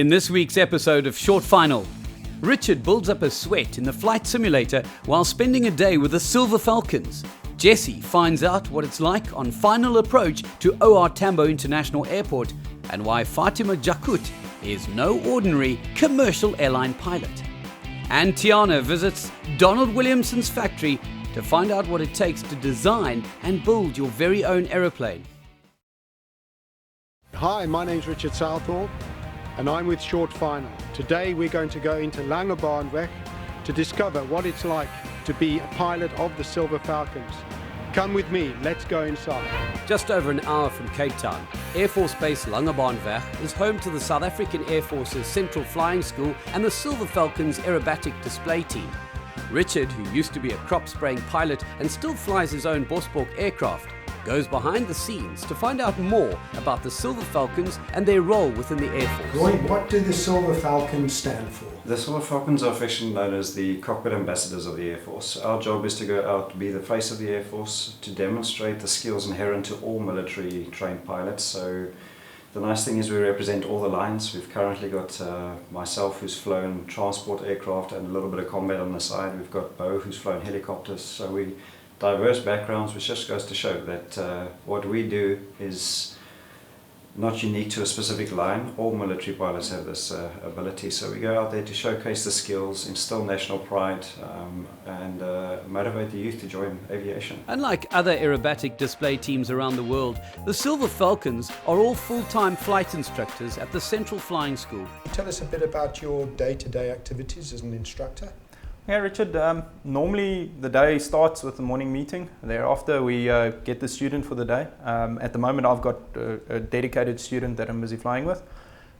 In this week's episode of Short Final, Richard builds up a sweat in the flight simulator while spending a day with the Silver Falcons. Jesse finds out what it's like on final approach to OR Tambo International Airport and why Fatima Jakut is no ordinary commercial airline pilot. And Tiana visits Donald Williamson's factory to find out what it takes to design and build your very own aeroplane. Hi, my name's Richard Southall and I'm with Short Final. Today we're going to go into Langebaanweg to discover what it's like to be a pilot of the Silver Falcons. Come with me, let's go inside. Just over an hour from Cape Town, Air Force Base Langebaanweg is home to the South African Air Force's Central Flying School and the Silver Falcons Aerobatic display team. Richard, who used to be a crop-spraying pilot and still flies his own Bosborg aircraft, goes behind the scenes to find out more about the Silver Falcons and their role within the Air Force. Roy, what do the Silver Falcons stand for? The Silver Falcons are affectionately known as the cockpit ambassadors of the Air Force. Our job is to go out, be the face of the Air Force, to demonstrate the skills inherent to all military trained pilots. So the nice thing is we represent all the lines. We've currently got myself, who's flown transport aircraft and a little bit of combat on the side. We've got Bo, who's flown helicopters. So we diverse backgrounds, which just goes to show that what we do is not unique to a specific line. All military pilots have this ability, so we go out there to showcase the skills, instill national pride and motivate the youth to join aviation. Unlike other aerobatic display teams around the world, the Silver Falcons are all full-time flight instructors at the Central Flying School. Tell us a bit about your day-to-day activities as an instructor. Yeah, Richard, normally the day starts with the morning meeting. Thereafter we get the student for the day. At the moment I've got a dedicated student that I'm busy flying with.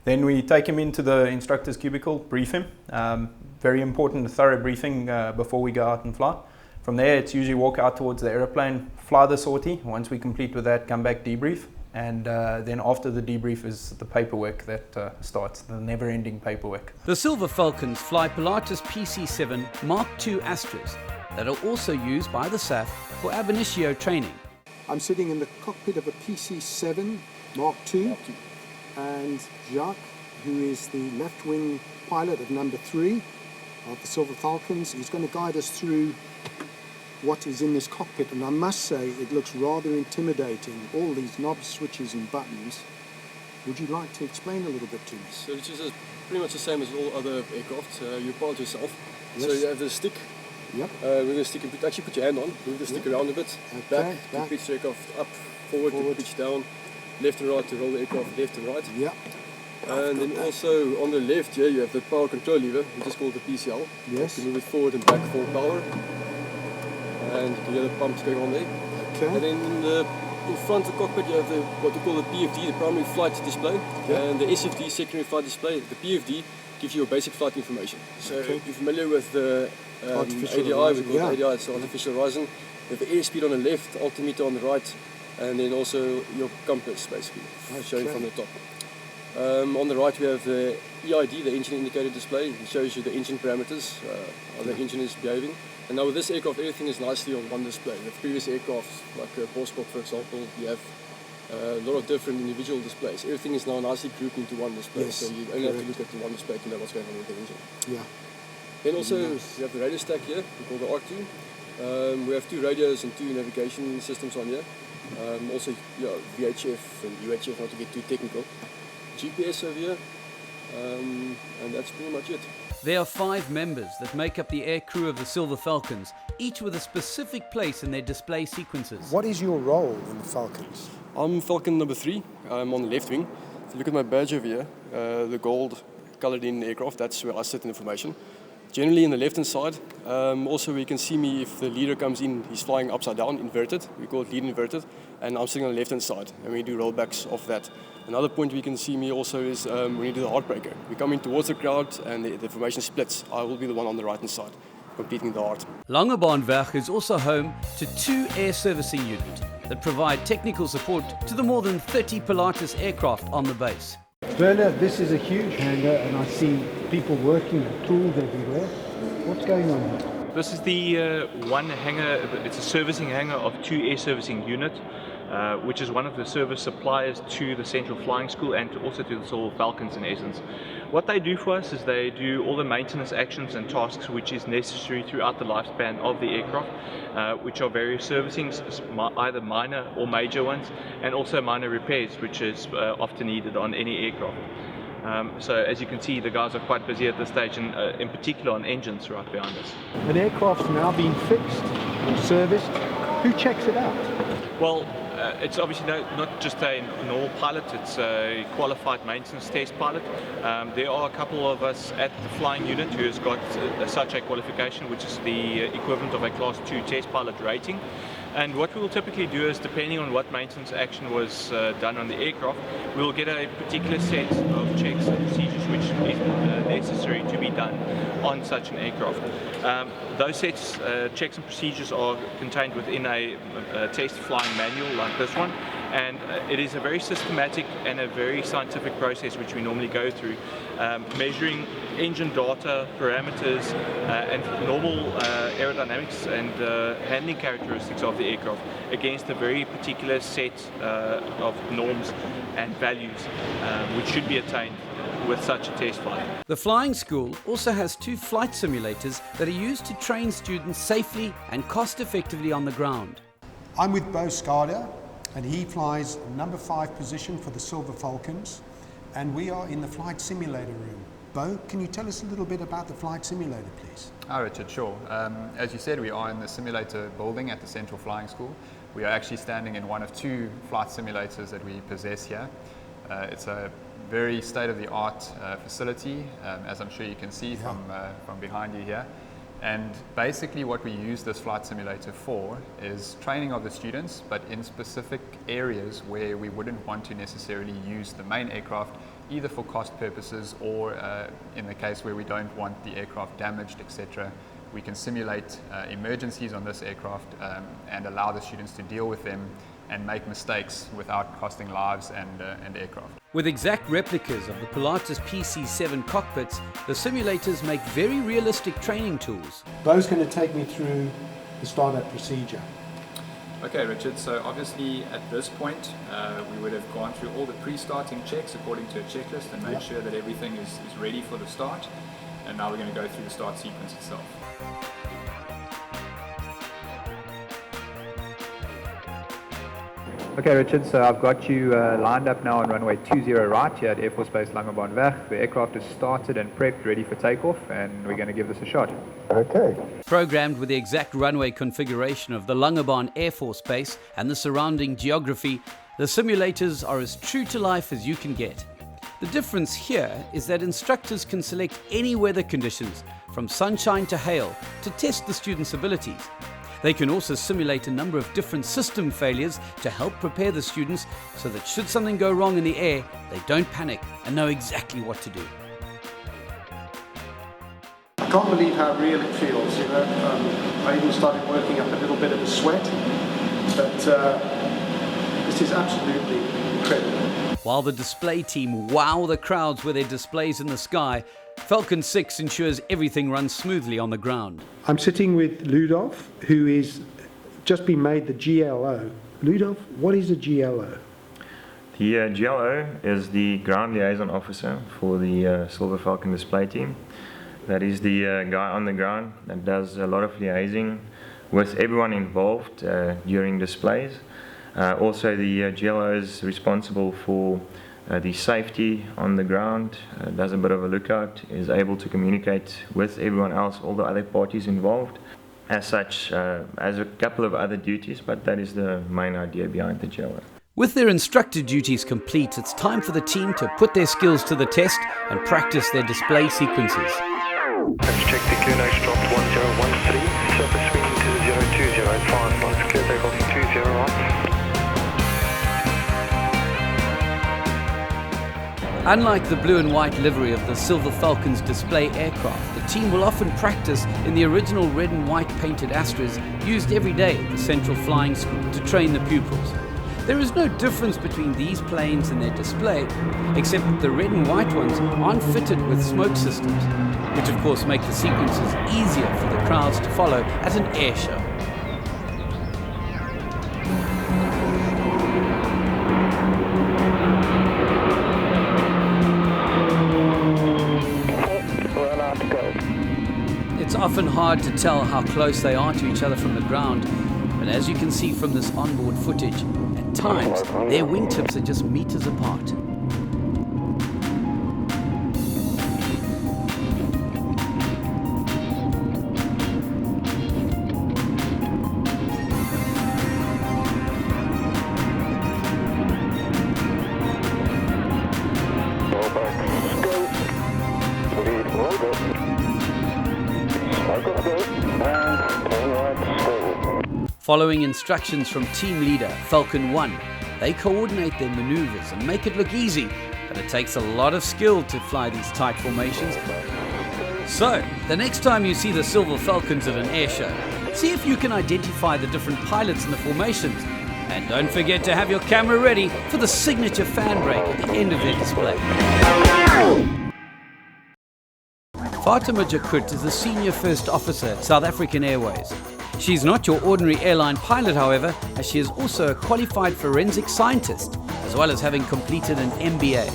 Then we take him into the instructor's cubicle, brief him. Very important, thorough briefing before we go out and fly. From there it's usually walk out towards the aeroplane, fly the sortie. Once we complete with that, come back, debrief. And then after the debrief is the paperwork that starts, the never-ending paperwork. The Silver Falcons fly Pilatus PC-7 Mark II Astras that are also used by the SAF for ab initio training. I'm sitting in the cockpit of a PC-7 Mark II and Jacques, who is the left-wing pilot of number 3 of the Silver Falcons, is going to guide us through what is in this cockpit, and I must say it looks rather intimidating, all these knobs, switches and buttons. Would you like to explain a little bit to me? So this is pretty much the same as all other aircraft. You pilot yourself. Yes. So you have the stick. Yep. With the stick, you actually put your hand on, move the stick around a bit, Okay, back to pitch the aircraft up, forward to pitch down, left and right to roll the aircraft left and right. Yep. And then also on the left here you have the power control lever, which is called the PCL. Yes. You can move it forward and back for power. And you can hear the pumps going on there. Okay. And then in front of the cockpit you have what we call the PFD, the primary flight display, and the SFD, secondary flight display. The PFD gives you your basic flight information. So if you're familiar with the ADI, we call it ADI, it's artificial horizon. You have the airspeed on the left, altimeter on the right, and then also your compass basically, showing from the top. On the right we have the EID, the engine indicator display. It shows you the engine parameters, how the engine is behaving. And now with this aircraft, everything is nicely on one display. With previous aircraft, like Bosborg for example, you have a lot of different individual displays. Everything is now nicely grouped into one display, Yes, so you only have to look at the one display to know what's going on with the engine. Yeah. Then also we have the radio stack here, we call the R2. We have 2 radios and 2 navigation systems on here. Also VHF and UHF, not to get too technical. GPS over here, and that's pretty much it. There are 5 members that make up the air crew of the Silver Falcons, each with a specific place in their display sequences. What is your role in the Falcons? I'm Falcon number 3. I'm on the left wing. If you look at my badge over here, the gold colored in aircraft, that's where I sit in the formation. Generally in the left hand side. Also we can see me if the leader comes in, he's flying upside down, inverted. We call it lead inverted. And I'm sitting on the left hand side and we do rollbacks of that. Another point we can see me also is when we do the heartbreaker. We come in towards the crowd and the formation splits. I will be the one on the right hand side, completing the heart. Langebaanweg is also home to 2 air servicing units that provide technical support to the more than 30 Pilatus aircraft on the base. Werner, this is a huge hangar and I see people working with tools everywhere. What's going on here? This is the one hangar, it's a servicing hangar of 2 air servicing units. which is one of the service suppliers to the Central Flying School and also to the Silver Falcons in essence. What they do for us is they do all the maintenance actions and tasks which is necessary throughout the lifespan of the aircraft, which are various servicings, either minor or major ones, and also minor repairs, which is often needed on any aircraft. So as you can see, the guys are quite busy at this stage, and in particular on engines right behind us. An aircraft's now been fixed and serviced. Who checks it out? Well, it's obviously not just a normal pilot, it's a qualified maintenance test pilot. There are a couple of us at the flying unit who has got such a qualification, which is the equivalent of a Class 2 test pilot rating. And what we will typically do is, depending on what maintenance action was done on the aircraft, we will get a particular set of checks and procedures which is necessary to be done on such an aircraft. Those sets, checks and procedures are contained within a test flying manual like this one, and it is a very systematic and a very scientific process which we normally go through, measuring engine data, parameters, and normal aerodynamics and handling characteristics of the aircraft against a very particular set of norms and values which should be attained with such a test flight. The flying school also has 2 flight simulators that are used to train students safely and cost-effectively on the ground. I'm with Bo Scarda, and he flies number 5 position for the Silver Falcons, and we are in the flight simulator room. Bo, can you tell us a little bit about the flight simulator, please? Hi Richard, sure. As you said, we are in the simulator building at the Central Flying School. We are actually standing in one of 2 flight simulators that we possess here. It's a very state-of-the-art facility, as I'm sure you can see from behind you here. And basically what we use this flight simulator for is training of the students, but in specific areas where we wouldn't want to necessarily use the main aircraft, either for cost purposes or in the case where we don't want the aircraft damaged, etc. We can simulate emergencies on this aircraft and allow the students to deal with them and make mistakes without costing lives and aircraft. With exact replicas of the Pilatus PC-7 cockpits, the simulators make very realistic training tools. Bo's going to take me through the startup procedure. Okay, Richard, so obviously at this point we would have gone through all the pre-starting checks according to a checklist and made sure that everything is ready for the start. And now we're going to go through the start sequence itself. Okay, Richard, so I've got you lined up now on runway 20 right here at Air Force Base Langebaan. The aircraft is started and prepped, ready for takeoff, and we're going to give this a shot. Okay. Programmed with the exact runway configuration of the Langebaan Air Force Base and the surrounding geography, the simulators are as true to life as you can get. The difference here is that instructors can select any weather conditions, from sunshine to hail, to test the students' abilities. They can also simulate a number of different system failures to help prepare the students so that should something go wrong in the air, they don't panic and know exactly what to do. I can't believe how real it feels, you know. I even started working up a little bit of a sweat, but this is absolutely incredible. While the display team wow the crowds with their displays in the sky, Falcon 6 ensures everything runs smoothly on the ground. I'm sitting with Ludov, who is just been made the GLO. Ludov, what is a GLO? The GLO is the ground liaison officer for the Silver Falcon display team. That is the guy on the ground that does a lot of liaising with everyone involved during displays. Also, the GLO is responsible for the safety on the ground, does a bit of a lookout, is able to communicate with everyone else, all the other parties involved. As such, as a couple of other duties, but that is the main idea behind the GLO. With their instructor duties complete, it's time for the team to put their skills to the test and practice their display sequences. Let's check the clear nose dropped 1013, surface wind 0205, lights clear, takeoff 20 right. Unlike the blue and white livery of the Silver Falcon's display aircraft, the team will often practice in the original red and white painted Astras used every day at the Central Flying School to train the pupils. There is no difference between these planes and their display, except that the red and white ones aren't fitted with smoke systems, which of course make the sequences easier for the crowds to follow at an air show. It's often hard to tell how close they are to each other from the ground, but as you can see from this onboard footage, at times their wingtips are just meters apart. Following instructions from team leader Falcon 1, they coordinate their maneuvers and make it look easy, but it takes a lot of skill to fly these tight formations. So, the next time you see the Silver Falcons at an air show, see if you can identify the different pilots in the formations, and don't forget to have your camera ready for the signature fan break at the end of their display. Fatima Jakut is the senior first officer at South African Airways. She's not your ordinary airline pilot, however, as she is also a qualified forensic scientist, as well as having completed an MBA.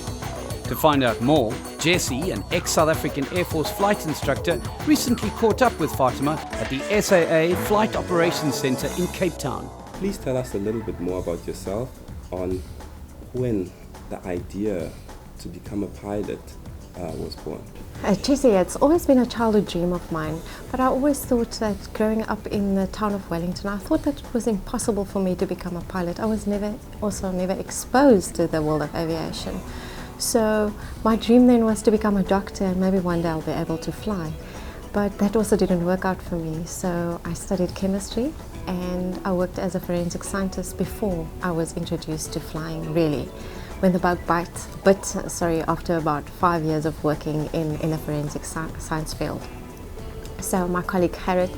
To find out more, Jesse, an ex-South African Air Force flight instructor, recently caught up with Fatima at the SAA Flight Operations Center in Cape Town. Please tell us a little bit more about yourself, on when the idea to become a pilot was born. Jesse, it's always been a childhood dream of mine, but I always thought that growing up in the town of Wellington, I thought that it was impossible for me to become a pilot. I was never exposed to the world of aviation. So my dream then was to become a doctor, and maybe one day I'll be able to fly. But that also didn't work out for me, so I studied chemistry and I worked as a forensic scientist before I was introduced to flying, really. When the bug bit after about 5 years of working in a forensic science field. So my colleague Harriet,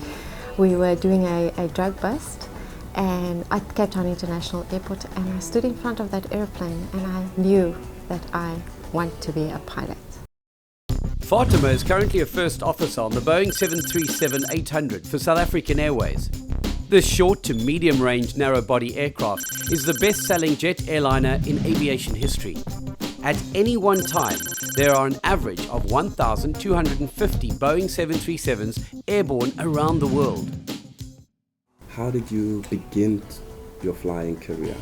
we were doing a drug bust, and at Cape Town International Airport, and I stood in front of that airplane and I knew that I want to be a pilot. Fatima is currently a first officer on the Boeing 737-800 for South African Airways. This short to medium range narrow body aircraft is the best selling jet airliner in aviation history. At any one time, there are an average of 1,250 Boeing 737s airborne around the world. How did you begin your flying career?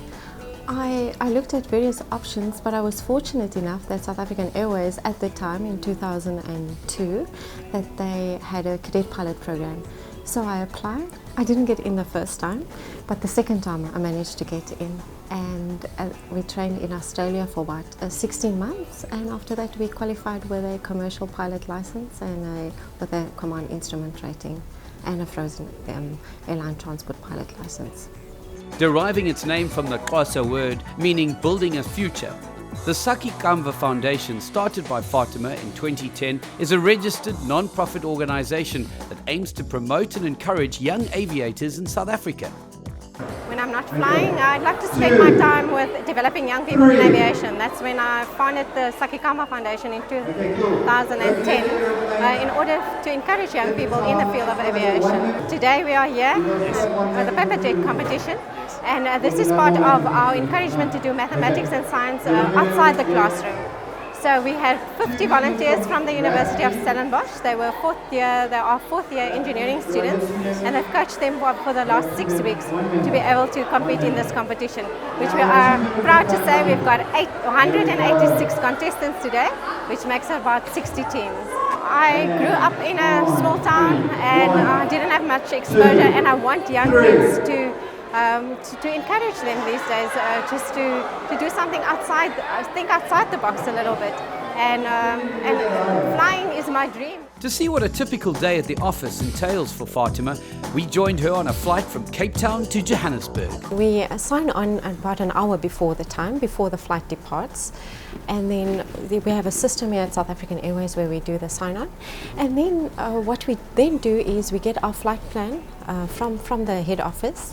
I looked at various options, but I was fortunate enough that South African Airways at the time in 2002 that they had a cadet pilot program. So I applied. I didn't get in the first time, but the second time I managed to get in, and we trained in Australia for about 16 months, and after that we qualified with a commercial pilot license and with a command instrument rating and a frozen airline transport pilot license. Deriving its name from the Xhosa word meaning building a future, the Saki Kamva Foundation, started by Fatima in 2010, is a registered non-profit organization that aims to promote and encourage young aviators in South Africa. When I'm not flying, I'd like to spend my time with developing young people in aviation. That's when I founded the Saki Kamva Foundation in 2010 in order to encourage young people in the field of aviation. Today we are here at the paper jet competition, and this is part of our encouragement to do mathematics and science outside the classroom. So we had 50 volunteers from the University of Stellenbosch. They are fourth year engineering students, and I've coached them for the last 6 weeks to be able to compete in this competition, which we are proud to say we've got 186 contestants today, which makes about 60 teams. I grew up in a small town and I didn't have much exposure, and I want young kids to encourage them these days just to do something outside, think outside the box a little bit, and flying is my dream. To see what a typical day at the office entails for Fatima, we joined her on a flight from Cape Town to Johannesburg. We sign on about an hour before the flight departs, and then we have a system here at South African Airways where we do the sign on, and then what we then do is we get our flight plan from the head office.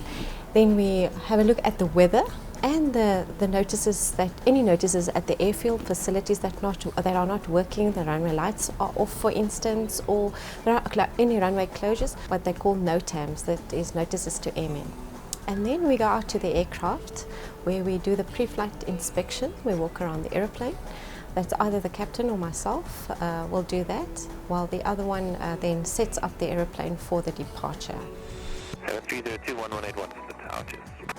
Then we have a look at the weather and the notices, any notices at the airfield facilities that are not working. The runway lights are off, for instance, or there are any runway closures, what they call NOTAMs, that is notices to airmen. And then we go out to the aircraft where we do the pre-flight inspection. We walk around the aeroplane. That's either the captain or myself will do that, while the other one then sets up the aeroplane for the departure. 7302181 to the tower.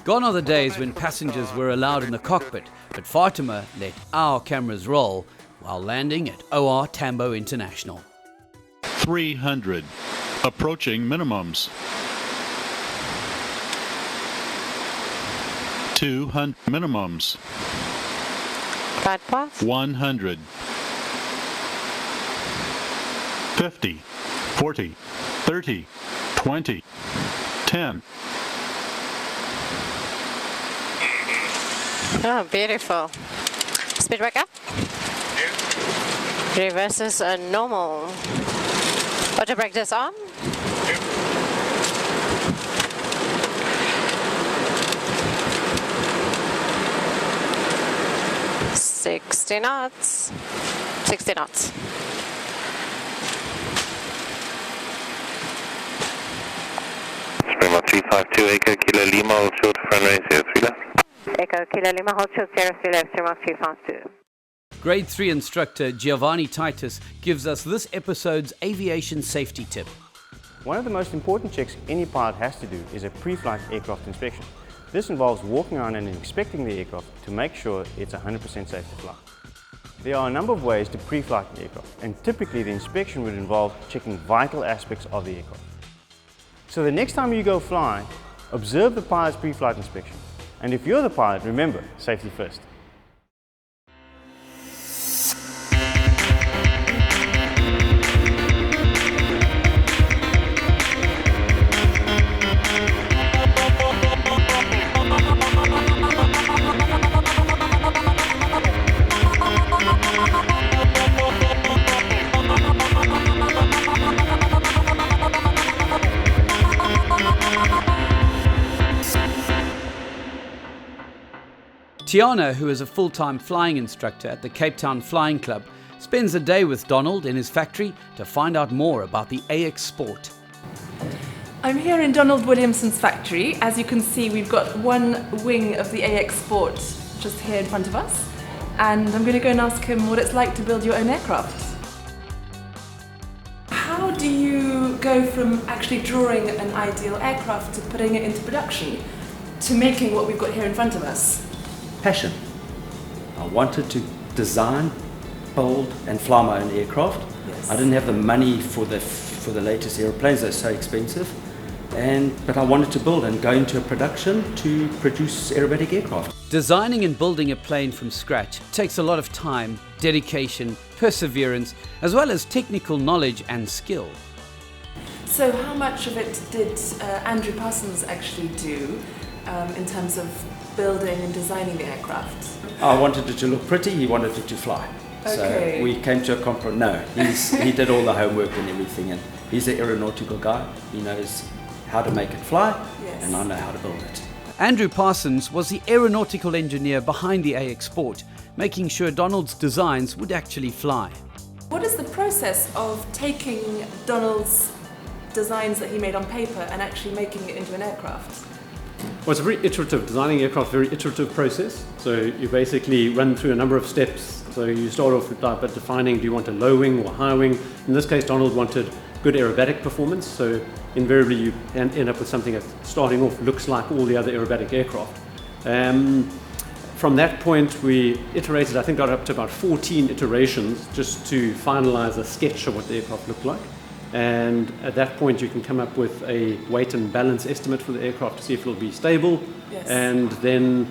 Gone are the days when passengers were allowed in the cockpit, but Fatima let our cameras roll while landing at OR Tambo International. 300. Approaching minimums. 200 minimums. Glide path. 100. 50. 40. 30. 20. 10. Oh, beautiful. Speed breaker. Reverses are normal. Auto brake disarm. 60 knots. 60 knots. Sprema 352 Echo Kilo Lima, hold short of runway 03 left. Echo Kilo Lima, hold short 03 left, Sprema 352. Grade 3 instructor Giovanni Titus gives us this episode's aviation safety tip. One of the most important checks any pilot has to do is a pre-flight aircraft inspection. This involves walking around and inspecting the aircraft to make sure it's 100% safe to fly. There are a number of ways to pre-flight an aircraft, and typically the inspection would involve checking vital aspects of the aircraft. So the next time you go flying, observe the pilot's pre-flight inspection. And if you're the pilot, remember, safety first. Tiana, who is a full-time flying instructor at the Cape Town Flying Club, spends a day with Donald in his factory to find out more about the AX Sport. I'm here in Donald Williamson's factory. As you can see, we've got one wing of the AX Sport just here in front of us, and I'm going to go and ask him what it's like to build your own aircraft. How do you go from actually drawing an ideal aircraft to putting it into production to making what we've got here in front of us? Passion. I wanted to design, build and fly my own aircraft. Yes. I didn't have the money for the latest airplanes, they're so expensive. But I wanted to build and go into a production to produce aerobatic aircraft. Designing and building a plane from scratch takes a lot of time, dedication, perseverance, as well as technical knowledge and skill. So how much of it did Andrew Parsons actually do in terms of building and designing the aircraft? I wanted it to look pretty, he wanted it to fly. Okay. So we came to a compromise. No, he did all the homework and everything, and he's an aeronautical guy. He knows how to make it fly, yes. And I know how to build it. Andrew Parsons was the aeronautical engineer behind the AX Sport, making sure Donald's designs would actually fly. What is the process of taking Donald's designs that he made on paper and actually making it into an aircraft? Well, it's a very iterative, designing aircraft, very iterative process. So you basically run through a number of steps. So you start off with defining, do you want a low wing or high wing? In this case, Donald wanted good aerobatic performance. So invariably you end up with something that starting off looks like all the other aerobatic aircraft. From that point, we iterated, I think got up to about 14 iterations just to finalize a sketch of what the aircraft looked like. And at that point you can come up with a weight and balance estimate for the aircraft to see if it'll be stable. Yes. And then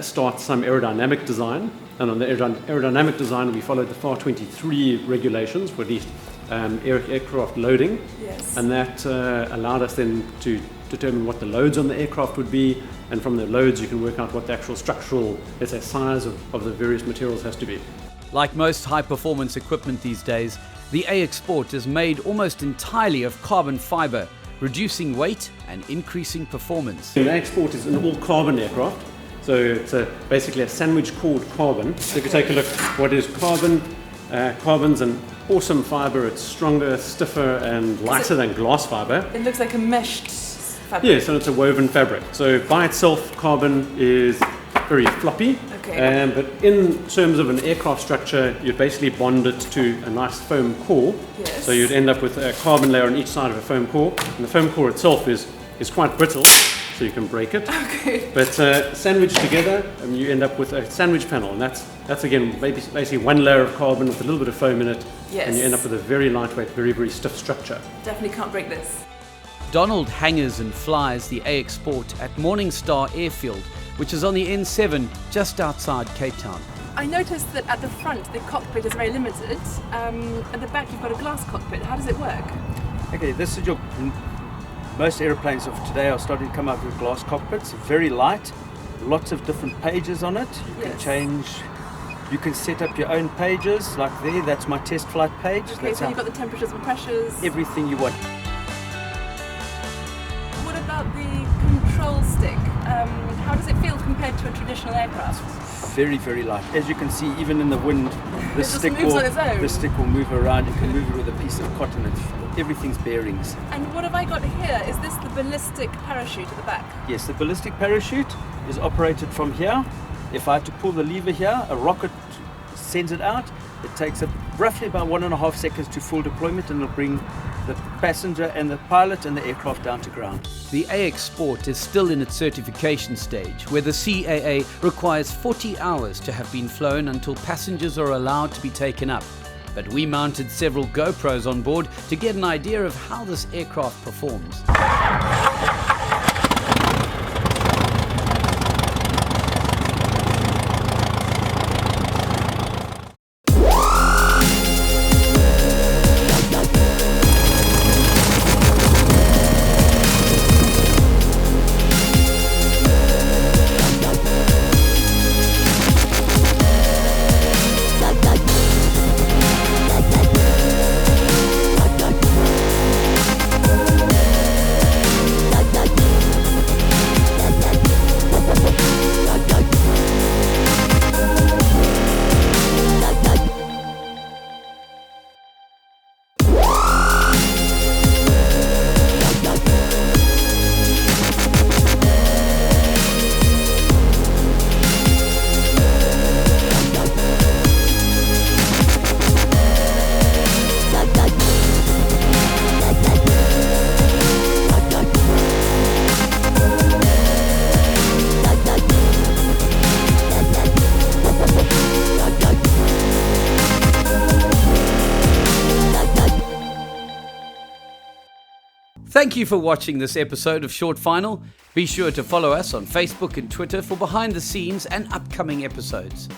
start some aerodynamic design. And on the aerodynamic design we followed the FAR 23 regulations for at least aircraft loading. Yes. And that allowed us then to determine what the loads on the aircraft would be, and from the loads you can work out what the actual structural, let's say, size of the various materials has to be. Like most high-performance equipment these days, the AX Sport is made almost entirely of carbon fiber, reducing weight and increasing performance. The AX Sport is an all-carbon aircraft, so it's basically a sandwich cord carbon. So if you take a look, what is carbon? Carbon's an awesome fiber. It's stronger, stiffer and lighter than glass fiber. It looks like a meshed fabric. Yes, and it's a woven fabric. So by itself, carbon is very floppy. Okay. But in terms of an aircraft structure, you'd basically bond it to a nice foam core. Yes. So you'd end up with a carbon layer on each side of a foam core. And the foam core itself is quite brittle, so you can break it. Okay. But sandwiched together, you end up with a sandwich panel. And that's again, basically one layer of carbon with a little bit of foam in it. Yes. And you end up with a very lightweight, very, very stiff structure. Definitely can't break this. Donald hangars and flies the AX Sport at Morningstar Airfield, which is on the N7 just outside Cape Town. I noticed that at the front the cockpit is very limited. At the back you've got a glass cockpit. How does it work? Okay, this is most aeroplanes of today are starting to come out with glass cockpits. Very light, lots of different pages on it. You can set up your own pages, like there. That's my test flight page. Okay, that's so you've got the temperatures and pressures. everything you want. What about the control stick? How does it feel compared to a traditional aircraft? Very, very light. As you can see, even in the wind, the stick moves on its own. will move around. You can move it with a piece of cotton. Everything's bearings. And what have I got here? Is this the ballistic parachute at the back? Yes, the ballistic parachute is operated from here. If I had to pull the lever here, a rocket sends it out. It takes roughly about 1.5 seconds to full deployment, and it'll bring the passenger and the pilot and the aircraft down to ground. The AX Sport is still in its certification stage, where the CAA requires 40 hours to have been flown until passengers are allowed to be taken up. But we mounted several GoPros on board to get an idea of how this aircraft performs. Thank you for watching this episode of Short Final. Be sure to follow us on Facebook and Twitter for behind the scenes and upcoming episodes.